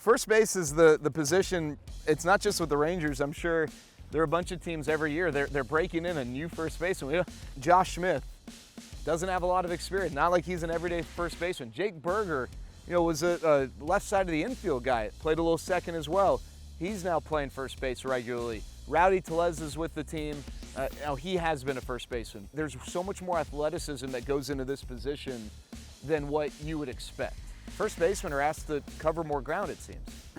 First base is the position, it's not just with the Rangers. I'm sure there are a bunch of teams every year, they're breaking in a new first baseman. Josh Smith doesn't have a lot of experience, not like he's an everyday first baseman. Jake Berger, was a left side of the infield guy, played a little second as well. He's now playing first base regularly. Rowdy Tellez is with the team. Now he has been a first baseman. There's so much more athleticism that goes into this position than what you would expect. First basemen are asked to cover more ground, it seems.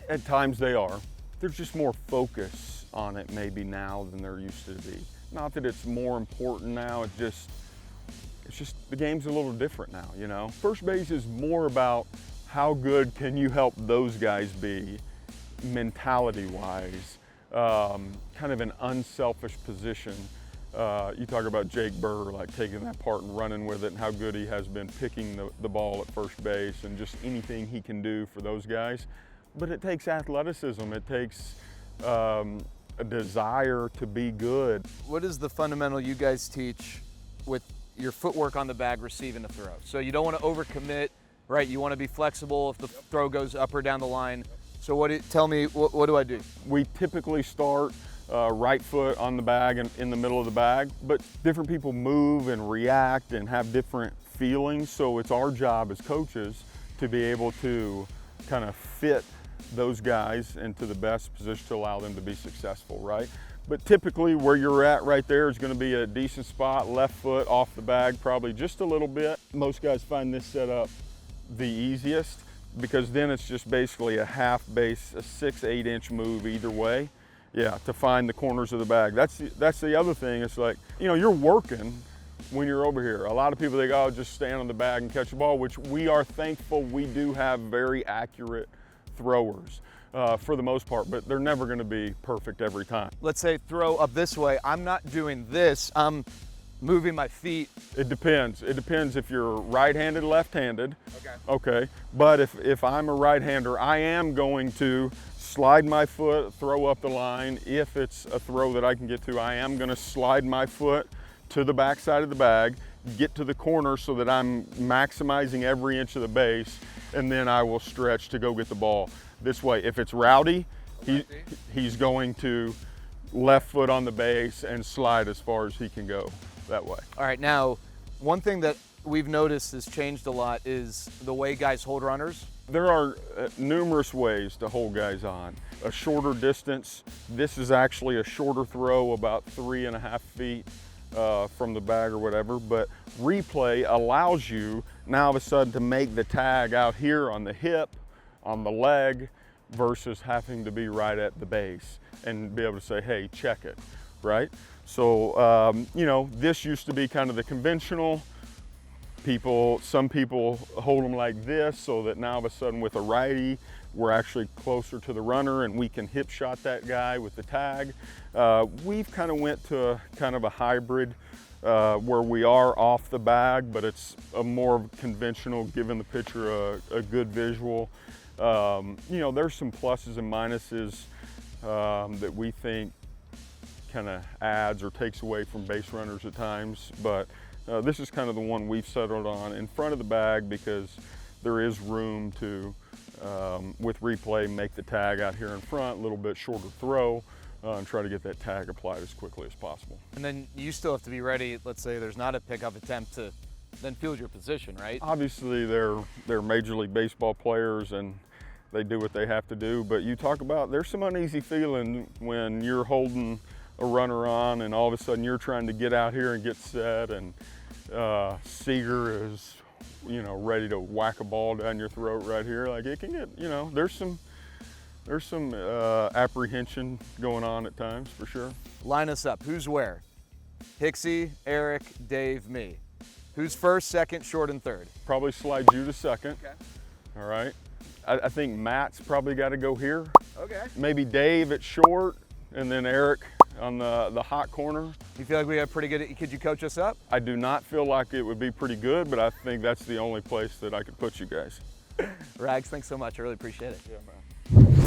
At times they are. There's just more focus on it maybe now than there used to be. Not that it's more important now, it's just the game's a little different now, First base is more about how good can you help those guys be mentality-wise, kind of an unselfish position. You talk about Jake Burr, like taking that part and running with it, and how good he has been picking the ball at first base and just anything he can do for those guys. But it takes athleticism. It takes a desire to be good. What is the fundamental you guys teach with your footwork on the bag receiving a throw? So you don't want to overcommit, right? You want to be flexible if the throw goes up or down the line. So tell me, what do I do? We typically start right foot on the bag and in the middle of the bag, but different people move and react and have different feelings. So it's our job as coaches to be able to kind of fit those guys into the best position to allow them to be successful, right? But typically where you're at right there is going to be a decent spot, left foot off the bag, probably just a little bit. Most guys find this setup the easiest because then it's just basically a half base, a 6-8 inch move either way. Yeah, to find the corners of the bag. That's the other thing. It's like, you're working when you're over here. A lot of people think, oh, just stand on the bag and catch the ball, which we are thankful we do have very accurate throwers for the most part, but they're never going to be perfect every time. Let's say throw up this way. I'm not doing this. I'm moving my feet. It depends. It depends if you're right-handed, left-handed. Okay. But if I'm a right-hander, I am going to slide my foot, throw up the line. If it's a throw that I can get to, I am going to slide my foot to the back side of the bag, get to the corner so that I'm maximizing every inch of the base, and then I will stretch to go get the ball this way. If it's Rowdy, he's going to left foot on the base and slide as far as he can go that way. All right, now, one thing that we've noticed has changed a lot is the way guys hold runners. There are numerous ways to hold guys on. A shorter distance. This is actually a shorter throw, about 3.5 feet from the bag or whatever, but replay allows you now all of a sudden to make the tag out here on the hip, on the leg, versus having to be right at the base and be able to say, hey, check it, right? So, this used to be kind of the conventional. Some people hold them like this so that now all of a sudden with a righty, we're actually closer to the runner and we can hip shot that guy with the tag. We've kind of went to kind of a hybrid where we are off the bag, but it's a more conventional, giving the pitcher a good visual. There's some pluses and minuses that we think kind of adds or takes away from base runners at times, but this is kind of the one we've settled on in front of the bag because there is room to, with replay, make the tag out here in front, a little bit shorter throw, and try to get that tag applied as quickly as possible. And then you still have to be ready, let's say there's not a pickup attempt, to then field your position, right? Obviously they're Major League Baseball players and they do what they have to do, but you talk about, there's some uneasy feeling when you're holding a runner on and all of a sudden you're trying to get out here and get set, and Seager is ready to whack a ball down your throat right here. Like, it can get, there's some apprehension going on at times for sure. Line us up. Who's where? Hicksy, Eric, Dave, me. Who's first, second, short, and third? Probably slide you to second. Okay. All right. I think Matt's probably got to go here. Okay. Maybe Dave at short, and then Eric on the hot corner. You feel like we have pretty good, could you coach us up? I do not feel like it would be pretty good, but I think that's the only place that I could put you guys. Rags, thanks so much. I really appreciate it. Yeah, man.